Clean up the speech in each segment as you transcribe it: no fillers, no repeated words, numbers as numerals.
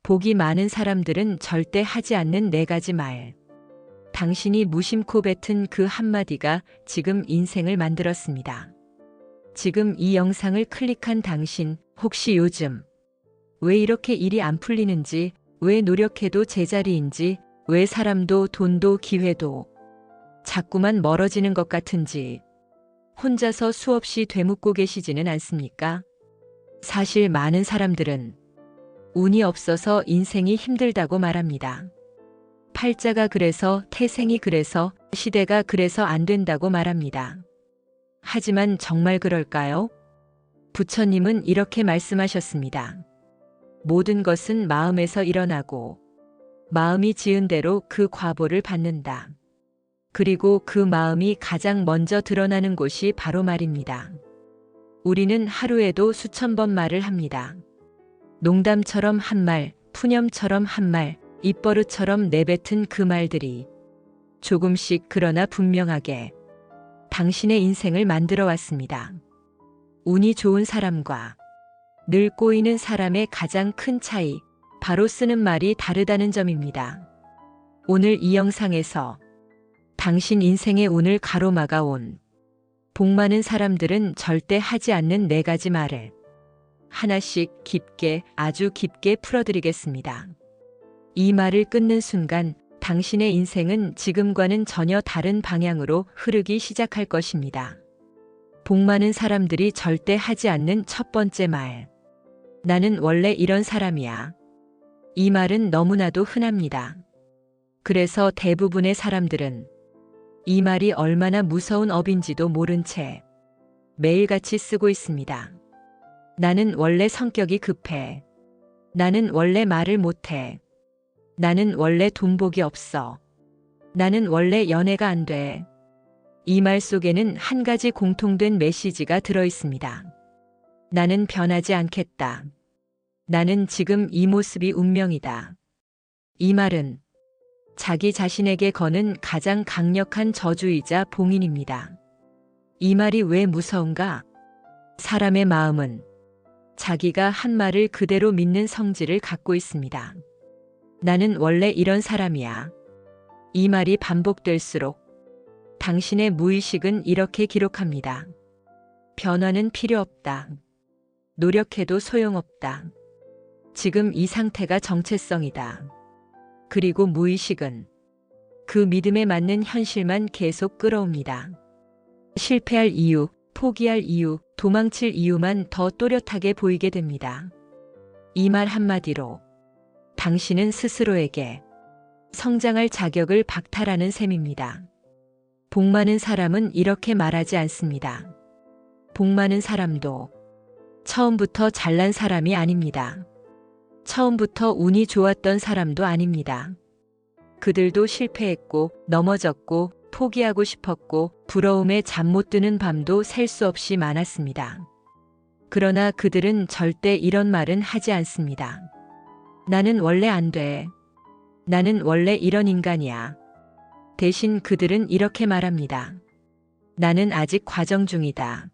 복이 많은 사람들은 절대 하지 않는 4가지 말. 당신이 무심코 뱉은 그 한마디가 지금 인생을 만들었습니다. 지금 이 영상을 클릭한 당신, 혹시 요즘 왜 이렇게 일이 안 풀리는지, 왜 노력해도 제자리인지, 왜 사람도 돈도 기회도 자꾸만 멀어지는 것 같은지, 혼자서 수없이 되묻고 계시지는 않습니까? 사실 많은 사람들은 운이 없어서 인생이 힘들다고 말합니다. 팔자가 그래서, 태생이 그래서, 시대가 그래서 안 된다고 말합니다. 하지만 정말 그럴까요? 부처님은 이렇게 말씀하셨습니다. 모든 것은 마음에서 일어나고 마음이 지은 대로 그 과보를 받는다. 그리고 그 마음이 가장 먼저 드러나는 곳이 바로 말입니다. 우리는 하루에도 수천 번 말을 합니다. 농담처럼 한 말, 푸념처럼 한 말, 입버릇처럼 내뱉은 그 말들이 조금씩 그러나 분명하게 당신의 인생을 만들어 왔습니다. 운이 좋은 사람과 늘 꼬이는 사람의 가장 큰 차이, 바로 쓰는 말이 다르다는 점입니다. 오늘 이 영상에서 당신 인생의 운을 가로막아 온 복 많은 사람들은 절대 하지 않는 4가지 말을 하나씩 깊게, 아주 깊게 풀어드리겠습니다. 이 말을 끊는 순간 당신의 인생은 지금과는 전혀 다른 방향으로 흐르기 시작할 것입니다. 복 많은 사람들이 절대 하지 않는 첫 번째 말. 나는 원래 이런 사람이야. 이 말은 너무나도 흔합니다. 그래서 대부분의 사람들은 이 말이 얼마나 무서운 업인지도 모른 채 매일같이 쓰고 있습니다. 나는 원래 성격이 급해. 나는 원래 말을 못해. 나는 원래 돈복이 없어. 나는 원래 연애가 안 돼. 이 말 속에는 한 가지 공통된 메시지가 들어 있습니다. 나는 변하지 않겠다. 나는 지금 이 모습이 운명이다. 이 말은 자기 자신에게 거는 가장 강력한 저주이자 봉인입니다. 이 말이 왜 무서운가? 사람의 마음은 자기가 한 말을 그대로 믿는 성질을 갖고 있습니다. 나는 원래 이런 사람이야. 이 말이 반복될수록 당신의 무의식은 이렇게 기록합니다. 변화는 필요 없다. 노력해도 소용없다. 지금 이 상태가 정체성이다. 그리고 무의식은 그 믿음에 맞는 현실만 계속 끌어옵니다. 실패할 이유, 포기할 이유, 도망칠 이유만 더 또렷하게 보이게 됩니다. 이 말 한마디로 당신은 스스로에게 성장할 자격을 박탈하는 셈입니다. 복 많은 사람은 이렇게 말하지 않습니다. 복 많은 사람도 처음부터 잘난 사람이 아닙니다. 처음부터 운이 좋았던 사람도 아닙니다. 그들도 실패했고, 넘어졌고, 포기하고 싶었고, 부러움에 잠 못 드는 밤도 셀 수 없이 많았습니다. 그러나 그들은 절대 이런 말은 하지 않습니다. 나는 원래 안 돼. 나는 원래 이런 인간이야. 대신 그들은 이렇게 말합니다. 나는 아직 과정 중이다.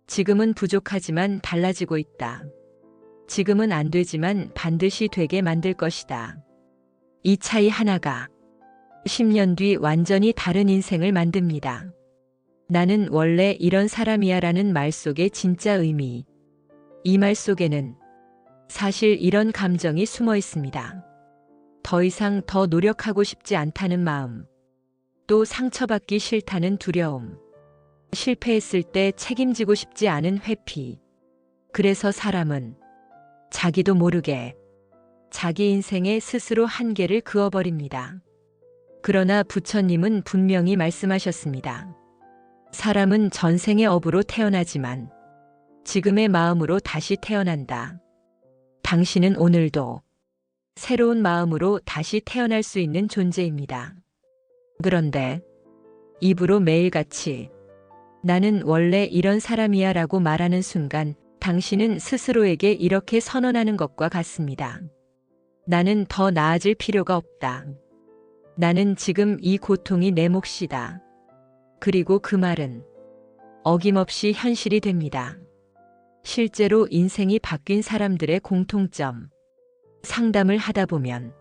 지금은 부족하지만 달라지고 있다. 지금은 안 되지만 반드시 되게 만들 것이다. 이 차이 하나가 10년 뒤 완전히 다른 인생을 만듭니다. 나는 원래 이런 사람이야 라는 말 속의 진짜 의미. 이 말 속에는 사실 이런 감정이 숨어 있습니다. 더 이상 더 노력하고 싶지 않다는 마음. 또 상처받기 싫다는 두려움. 실패했을 때 책임지고 싶지 않은 회피. 그래서 사람은 자기도 모르게 자기 인생에 스스로 한계를 그어버립니다. 그러나 부처님은 분명히 말씀하셨습니다. 사람은 전생의 업으로 태어나지만 지금의 마음으로 다시 태어난다. 당신은 오늘도 새로운 마음으로 다시 태어날 수 있는 존재입니다. 그런데 입으로 매일같이 나는 원래 이런 사람이야 라고 말하는 순간 당신은 스스로에게 이렇게 선언하는 것과 같습니다. 나는 더 나아질 필요가 없다. 나는 지금 이 고통이 내 몫이다. 그리고 그 말은 어김없이 현실이 됩니다. 실제로 인생이 바뀐 사람들의 공통점. 상담을 하다 보면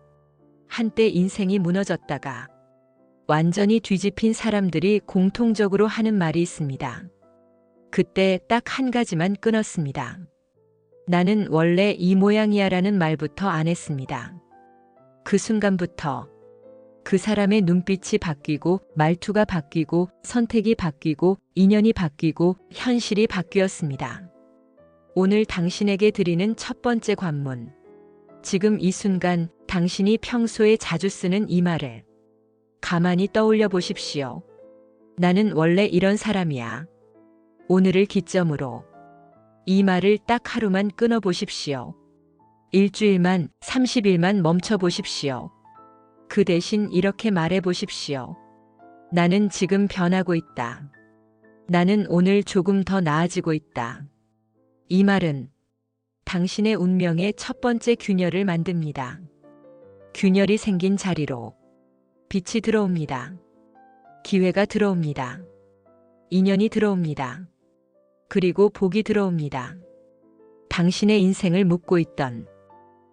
한때 인생이 무너졌다가 완전히 뒤집힌 사람들이 공통적으로 하는 말이 있습니다. 그때 딱 한 가지만 끊었습니다. 나는 원래 이 모양이야 라는 말부터 안 했습니다. 그 순간부터 그 사람의 눈빛이 바뀌고 말투가 바뀌고 선택이 바뀌고 인연이 바뀌고 현실이 바뀌었습니다. 오늘 당신에게 드리는 첫 번째 관문. 지금 이 순간 당신이 평소에 자주 쓰는 이 말을 가만히 떠올려 보십시오. 나는 원래 이런 사람이야. 오늘을 기점으로 이 말을 딱 하루만 끊어 보십시오. 일주일만, 30일만 멈춰 보십시오. 그 대신 이렇게 말해 보십시오. 나는 지금 변하고 있다. 나는 오늘 조금 더 나아지고 있다. 이 말은 당신의 운명의 첫 번째 균열을 만듭니다. 균열이 생긴 자리로 빛이 들어옵니다. 기회가 들어옵니다. 인연이 들어옵니다. 그리고 복이 들어옵니다. 당신의 인생을 묶고 있던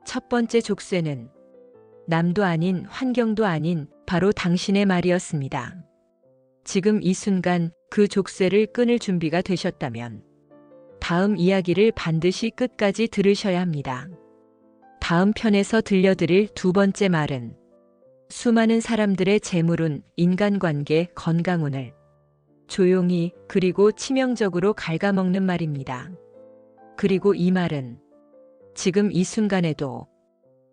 첫 번째 족쇄는 남도 아닌 환경도 아닌 바로 당신의 말이었습니다. 지금 이 순간 그 족쇄를 끊을 준비가 되셨다면 다음 이야기를 반드시 끝까지 들으셔야 합니다. 다음 편에서 들려드릴 두 번째 말은 수많은 사람들의 재물운, 인간관계, 건강운을 조용히 그리고 치명적으로 갉아먹는 말입니다. 그리고 이 말은 지금 이 순간에도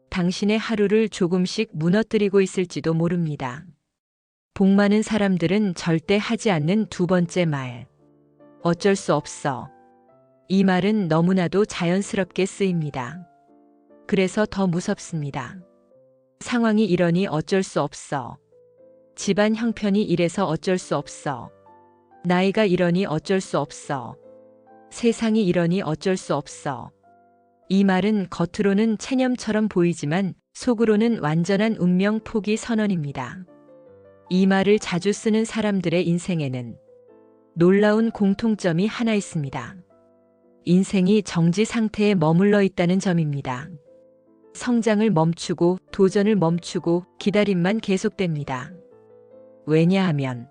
당신의 하루를 조금씩 무너뜨리고 있을지도 모릅니다. 복 많은 사람들은 절대 하지 않는 두 번째 말. 어쩔 수 없어. 이 말은 너무나도 자연스럽게 쓰입니다. 그래서 더 무섭습니다. 상황이 이러니 어쩔 수 없어. 집안 형편이 이래서 어쩔 수 없어. 나이가 이러니 어쩔 수 없어. 세상이 이러니 어쩔 수 없어. 이 말은 겉으로는 체념처럼 보이지만 속으로는 완전한 운명 포기 선언입니다. 이 말을 자주 쓰는 사람들의 인생에는 놀라운 공통점이 하나 있습니다. 인생이 정지 상태에 머물러 있다는 점입니다. 성장을 멈추고 도전을 멈추고 기다림만 계속됩니다. 왜냐하면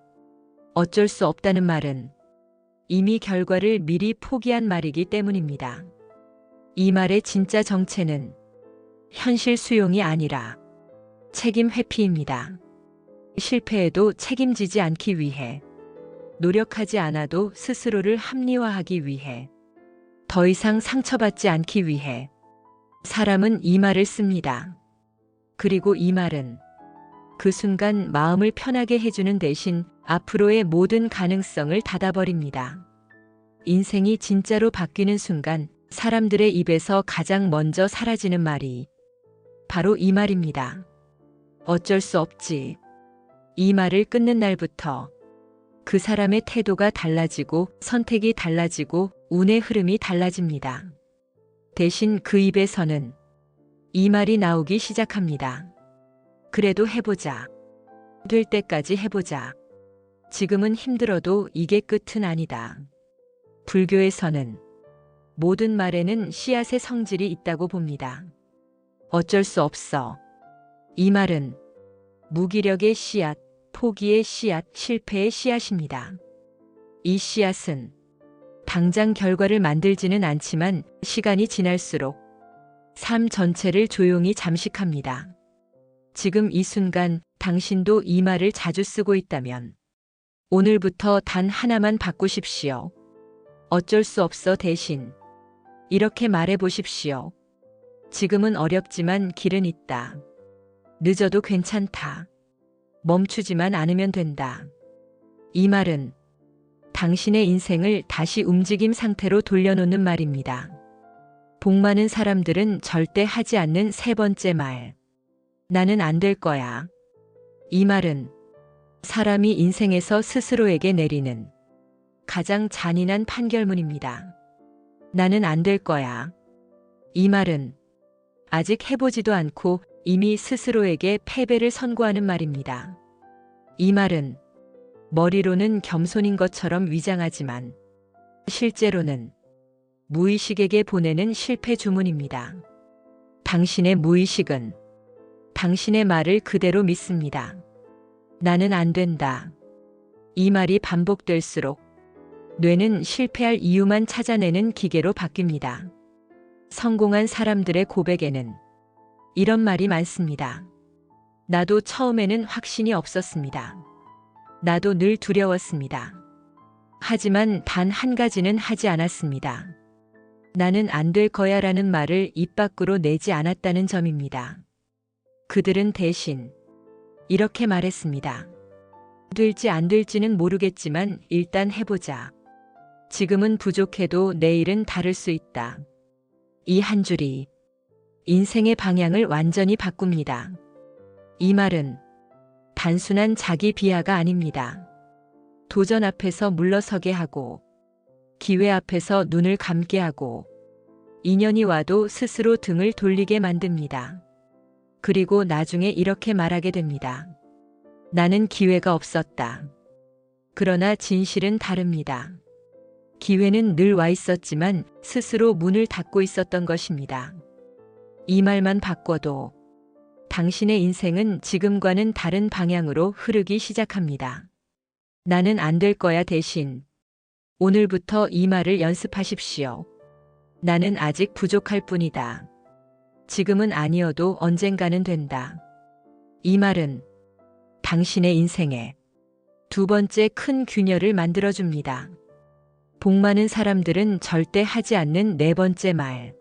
어쩔 수 없다는 말은 이미 결과를 미리 포기한 말이기 때문입니다. 이 말의 진짜 정체는 현실 수용이 아니라 책임 회피입니다. 실패해도 책임지지 않기 위해, 노력하지 않아도 스스로를 합리화하기 위해, 더 이상 상처받지 않기 위해 사람은 이 말을 씁니다. 그리고 이 말은 그 순간 마음을 편하게 해주는 대신 앞으로의 모든 가능성을 닫아버립니다. 인생이 진짜로 바뀌는 순간 사람들의 입에서 가장 먼저 사라지는 말이 바로 이 말입니다. 어쩔 수 없지. 이 말을 끊는 날부터 그 사람의 태도가 달라지고 선택이 달라지고 운의 흐름이 달라집니다. 대신 그 입에서는 이 말이 나오기 시작합니다. 그래도 해보자. 될 때까지 해보자. 지금은 힘들어도 이게 끝은 아니다. 불교에서는 모든 말에는 씨앗의 성질이 있다고 봅니다. 어쩔 수 없어. 이 말은 무기력의 씨앗, 포기의 씨앗, 실패의 씨앗입니다. 이 씨앗은 당장 결과를 만들지는 않지만 시간이 지날수록 삶 전체를 조용히 잠식합니다. 지금 이 순간 당신도 이 말을 자주 쓰고 있다면 오늘부터 단 하나만 바꾸십시오. 어쩔 수 없어 대신 이렇게 말해 보십시오. 지금은 어렵지만 길은 있다. 늦어도 괜찮다. 멈추지만 않으면 된다. 이 말은 당신의 인생을 다시 움직임 상태로 돌려놓는 말입니다. 복 많은 사람들은 절대 하지 않는 세 번째 말. 나는 안 될 거야. 이 말은 사람이 인생에서 스스로에게 내리는 가장 잔인한 판결문입니다. 나는 안 될 거야. 이 말은 아직 해보지도 않고 이미 스스로에게 패배를 선고하는 말입니다. 이 말은 머리로는 겸손인 것처럼 위장하지만 실제로는 무의식에게 보내는 실패 주문입니다. 당신의 무의식은 당신의 말을 그대로 믿습니다. 나는 안 된다. 이 말이 반복될수록 뇌는 실패할 이유만 찾아내는 기계로 바뀝니다. 성공한 사람들의 고백에는 이런 말이 많습니다. 나도 처음에는 확신이 없었습니다. 나도 늘 두려웠습니다. 하지만 단 한 가지는 하지 않았습니다. 나는 안 될 거야 라는 말을 입 밖으로 내지 않았다는 점입니다. 그들은 대신 이렇게 말했습니다. 될지 안 될지는 모르겠지만 일단 해보자. 지금은 부족해도 내일은 다를 수 있다. 이 한 줄이 인생의 방향을 완전히 바꿉니다. 이 말은 단순한 자기 비하가 아닙니다. 도전 앞에서 물러서게 하고, 기회 앞에서 눈을 감게 하고, 인연이 와도 스스로 등을 돌리게 만듭니다. 그리고 나중에 이렇게 말하게 됩니다. 나는 기회가 없었다. 그러나 진실은 다릅니다. 기회는 늘 와 있었지만 스스로 문을 닫고 있었던 것입니다. 이 말만 바꿔도 당신의 인생은 지금과는 다른 방향으로 흐르기 시작합니다. 나는 안 될 거야 대신 오늘부터 이 말을 연습하십시오. 나는 아직 부족할 뿐이다. 지금은 아니어도 언젠가는 된다. 이 말은 당신의 인생에 두 번째 큰 균열을 만들어줍니다. 복 많은 사람들은 절대 하지 않는 네 번째 말.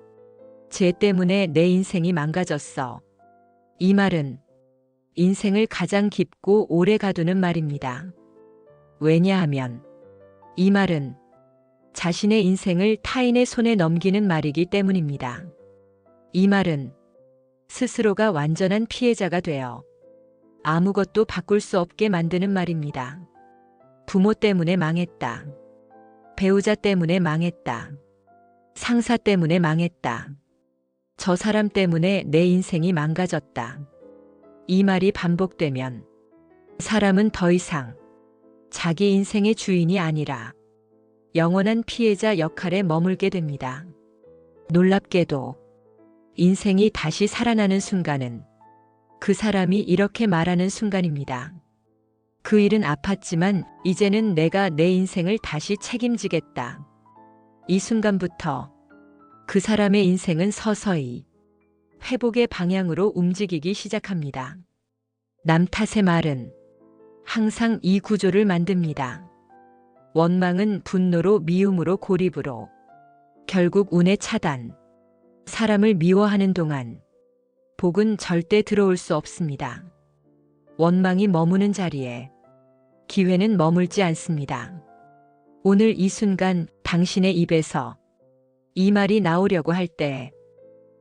쟤 때문에 내 인생이 망가졌어. 이 말은 인생을 가장 깊고 오래 가두는 말입니다. 왜냐하면 이 말은 자신의 인생을 타인의 손에 넘기는 말이기 때문입니다. 이 말은 스스로가 완전한 피해자가 되어 아무것도 바꿀 수 없게 만드는 말입니다. 부모 때문에 망했다. 배우자 때문에 망했다. 상사 때문에 망했다. 저 사람 때문에 내 인생이 망가졌다. 이 말이 반복되면 사람은 더 이상 자기 인생의 주인이 아니라 영원한 피해자 역할에 머물게 됩니다. 놀랍게도 인생이 다시 살아나는 순간은 그 사람이 이렇게 말하는 순간입니다. 그 일은 아팠지만 이제는 내가 내 인생을 다시 책임지겠다. 이 순간부터 그 사람의 인생은 서서히 회복의 방향으로 움직이기 시작합니다. 남 탓의 말은 항상 이 구조를 만듭니다. 원망은 분노로, 미움으로, 고립으로, 결국 운의 차단. 사람을 미워하는 동안 복은 절대 들어올 수 없습니다. 원망이 머무는 자리에 기회는 머물지 않습니다. 오늘 이 순간 당신의 입에서 이 말이 나오려고 할 때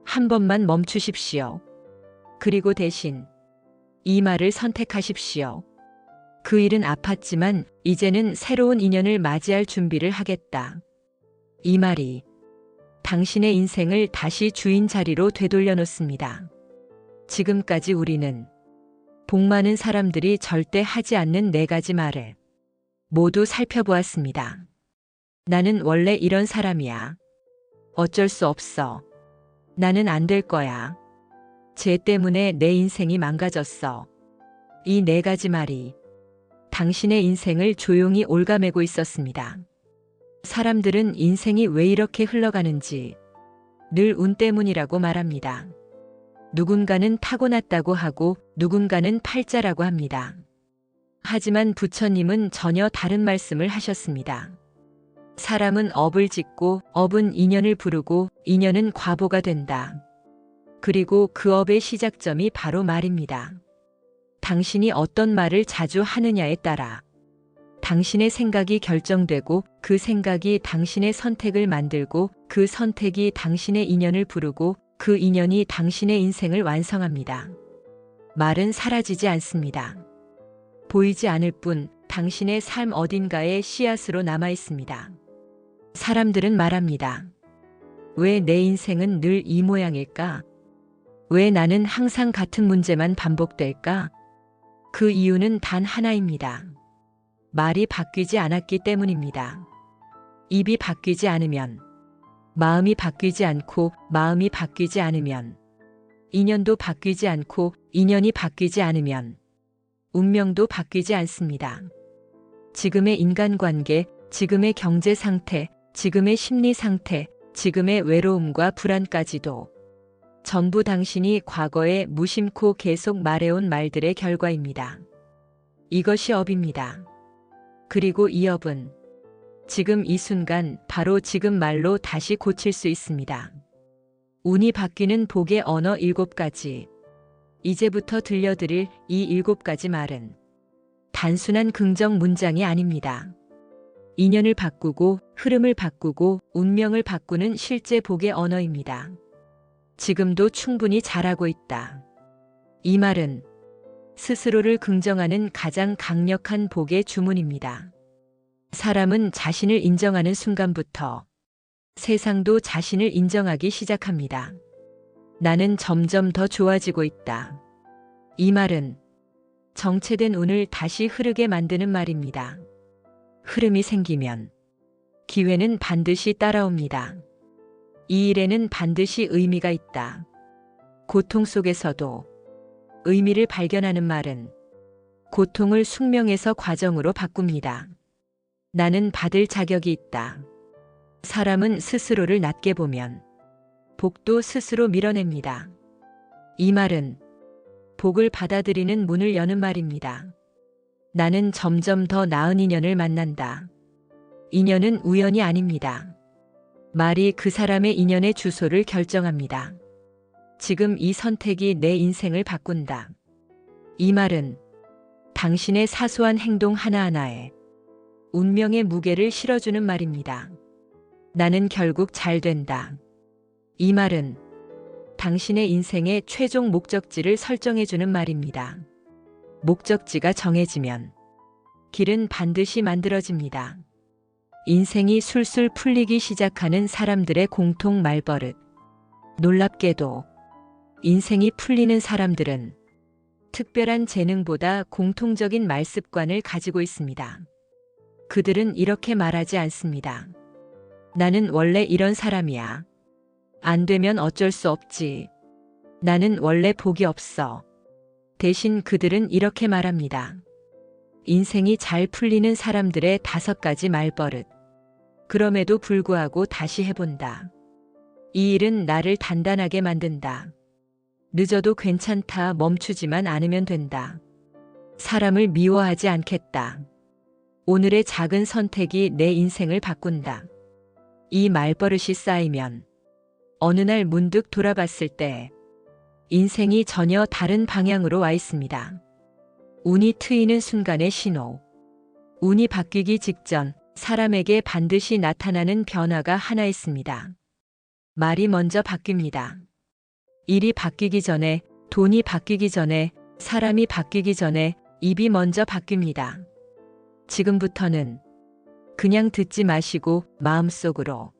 한 번만 멈추십시오. 그리고 대신 이 말을 선택하십시오. 그 일은 아팠지만 이제는 새로운 인연을 맞이할 준비를 하겠다. 이 말이 당신의 인생을 다시 주인 자리로 되돌려 놓습니다. 지금까지 우리는 복 많은 사람들이 절대 하지 않는 네 가지 말을 모두 살펴보았습니다. 나는 원래 이런 사람이야. 어쩔 수 없어. 나는 안 될 거야. 쟤 때문에 내 인생이 망가졌어. 이 네 가지 말이 당신의 인생을 조용히 옭아매고 있었습니다. 사람들은 인생이 왜 이렇게 흘러가는지 늘 운 때문이라고 말합니다. 누군가는 타고났다고 하고 누군가는 팔자라고 합니다. 하지만 부처님은 전혀 다른 말씀을 하셨습니다. 사람은 업을 짓고 업은 인연을 부르고 인연은 과보가 된다. 그리고 그 업의 시작점이 바로 말입니다. 당신이 어떤 말을 자주 하느냐에 따라 당신의 생각이 결정되고 그 생각이 당신의 선택을 만들고 그 선택이 당신의 인연을 부르고 그 인연이 당신의 인생을 완성합니다. 말은 사라지지 않습니다. 보이지 않을 뿐 당신의 삶 어딘가에 씨앗으로 남아 있습니다. 사람들은 말합니다. 왜 내 인생은 늘 이 모양일까? 왜 나는 항상 같은 문제만 반복될까? 그 이유는 단 하나입니다. 말이 바뀌지 않았기 때문입니다. 입이 바뀌지 않으면, 마음이 바뀌지 않고 마음이 바뀌지 않으면 인연도 바뀌지 않고 인연이 바뀌지 않으면 운명도 바뀌지 않습니다. 지금의 인간관계, 지금의 경제 상태, 지금의 심리 상태, 지금의 외로움과 불안까지도 전부 당신이 과거에 무심코 계속 말해온 말들의 결과입니다. 이것이 업입니다. 그리고 이 업은 지금 이 순간 바로 지금 말로 다시 고칠 수 있습니다. 운이 바뀌는 복의 언어 7가지. 이제부터 들려드릴 이 7가지 말은 단순한 긍정 문장이 아닙니다. 인연을 바꾸고 흐름을 바꾸고 운명을 바꾸는 실제 복의 언어입니다. 지금도 충분히 잘하고 있다. 이 말은 스스로를 긍정하는 가장 강력한 복의 주문입니다. 사람은 자신을 인정하는 순간부터 세상도 자신을 인정하기 시작합니다. 나는 점점 더 좋아지고 있다. 이 말은 정체된 운을 다시 흐르게 만드는 말입니다. 흐름이 생기면 기회는 반드시 따라옵니다. 이 일에는 반드시 의미가 있다. 고통 속에서도 의미를 발견하는 말은 고통을 숙명에서 과정으로 바꿉니다. 나는 받을 자격이 있다. 사람은 스스로를 낮게 보면 복도 스스로 밀어냅니다. 이 말은 복을 받아들이는 문을 여는 말입니다. 나는 점점 더 나은 인연을 만난다. 인연은 우연이 아닙니다. 말이 그 사람의 인연의 주소를 결정합니다. 지금 이 선택이 내 인생을 바꾼다. 이 말은 당신의 사소한 행동 하나하나에 운명의 무게를 실어주는 말입니다. 나는 결국 잘 된다. 이 말은 당신의 인생의 최종 목적지를 설정해주는 말입니다. 목적지가 정해지면 길은 반드시 만들어집니다. 인생이 술술 풀리기 시작하는 사람들의 공통 말버릇. 놀랍게도 인생이 풀리는 사람들은 특별한 재능보다 공통적인 말습관을 가지고 있습니다. 그들은 이렇게 말하지 않습니다. 나는 원래 이런 사람이야. 안 되면 어쩔 수 없지. 나는 원래 복이 없어. 대신 그들은 이렇게 말합니다. 인생이 잘 풀리는 사람들의 5가지 말버릇. 그럼에도 불구하고 다시 해본다. 이 일은 나를 단단하게 만든다. 늦어도 괜찮다. 멈추지만 않으면 된다. 사람을 미워하지 않겠다. 오늘의 작은 선택이 내 인생을 바꾼다. 이 말버릇이 쌓이면 어느 날 문득 돌아봤을 때 인생이 전혀 다른 방향으로 와 있습니다. 운이 트이는 순간의 신호. 운이 바뀌기 직전 사람에게 반드시 나타나는 변화가 하나 있습니다. 말이 먼저 바뀝니다. 일이 바뀌기 전에, 돈이 바뀌기 전에, 사람이 바뀌기 전에 입이 먼저 바뀝니다. 지금부터는 그냥 듣지 마시고 마음속으로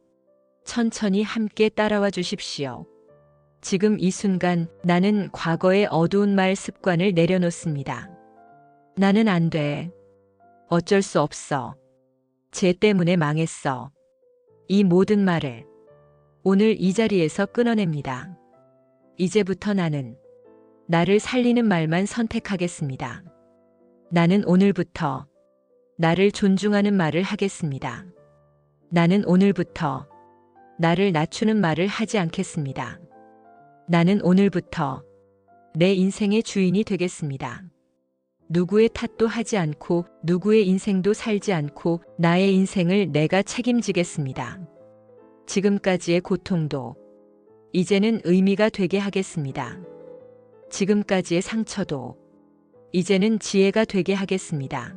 천천히 함께 따라와 주십시오. 지금 이 순간 나는 과거의 어두운 말 습관을 내려놓습니다. 나는 안 돼. 어쩔 수 없어. 쟤 때문에 망했어. 이 모든 말을 오늘 이 자리에서 끊어냅니다. 이제부터 나는 나를 살리는 말만 선택하겠습니다. 나는 오늘부터 나를 존중하는 말을 하겠습니다. 나는 오늘부터 나를 낮추는 말을 하지 않겠습니다. 나는 오늘부터 내 인생의 주인이 되겠습니다. 누구의 탓도 하지 않고 누구의 인생도 살지 않고 나의 인생을 내가 책임지겠습니다. 지금까지의 고통도 이제는 의미가 되게 하겠습니다. 지금까지의 상처도 이제는 지혜가 되게 하겠습니다.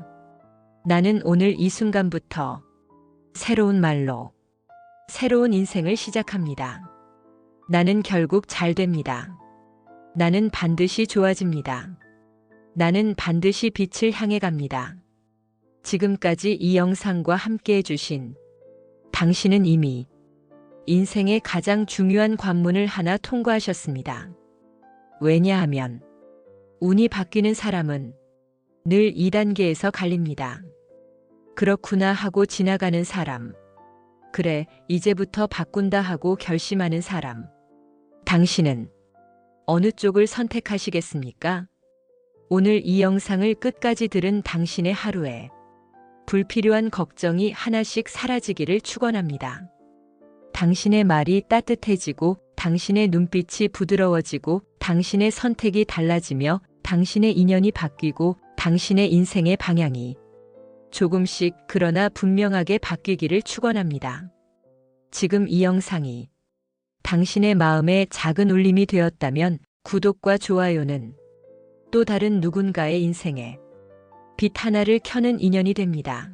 나는 오늘 이 순간부터 새로운 말로 새로운 인생을 시작합니다. 나는 결국 잘 됩니다. 나는 반드시 좋아집니다. 나는 반드시 빛을 향해 갑니다. 지금까지 이 영상과 함께 해주신 당신은 이미 인생의 가장 중요한 관문을 하나 통과하셨습니다. 왜냐하면 운이 바뀌는 사람은 늘 2단계에서 갈립니다. 그렇구나 하고 지나가는 사람. 그래, 이제부터 바꾼다 하고 결심하는 사람. 당신은 어느 쪽을 선택하시겠습니까? 오늘 이 영상을 끝까지 들은 당신의 하루에 불필요한 걱정이 하나씩 사라지기를 축원합니다. 당신의 말이 따뜻해지고 당신의 눈빛이 부드러워지고 당신의 선택이 달라지며 당신의 인연이 바뀌고 당신의 인생의 방향이 조금씩 그러나 분명하게 바뀌기를 축원합니다. 지금 이 영상이 당신의 마음에 작은 울림이 되었다면 구독과 좋아요는 또 다른 누군가의 인생에 빛 하나를 켜는 인연이 됩니다.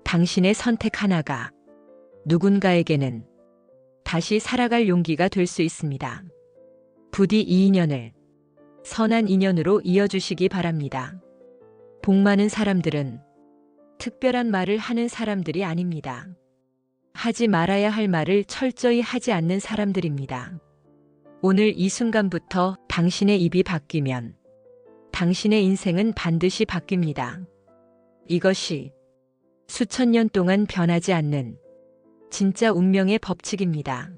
당신의 선택 하나가 누군가에게는 다시 살아갈 용기가 될 수 있습니다. 부디 이 인연을 선한 인연으로 이어주시기 바랍니다. 복 많은 사람들은 특별한 말을 하는 사람들이 아닙니다. 하지 말아야 할 말을 철저히 하지 않는 사람들입니다. 오늘 이 순간부터 당신의 입이 바뀌면 당신의 인생은 반드시 바뀝니다. 이것이 수천 년 동안 변하지 않는 진짜 운명의 법칙입니다.